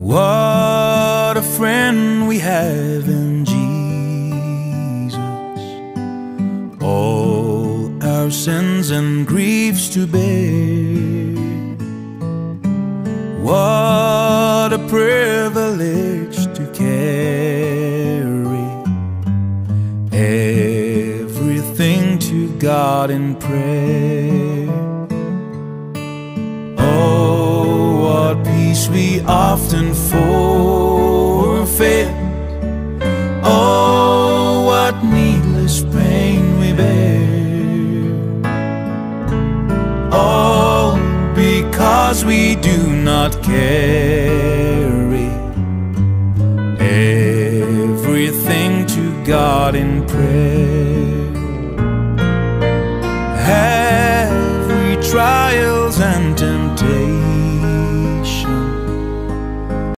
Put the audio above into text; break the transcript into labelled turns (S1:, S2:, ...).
S1: What a friend we have in Jesus, all our sins and griefs to bear. What a privilege to carry everything to God in prayer. Oh, what peace we often forfeit. Oh, what needless pain we bear. All because we do not carry everything to God in prayer.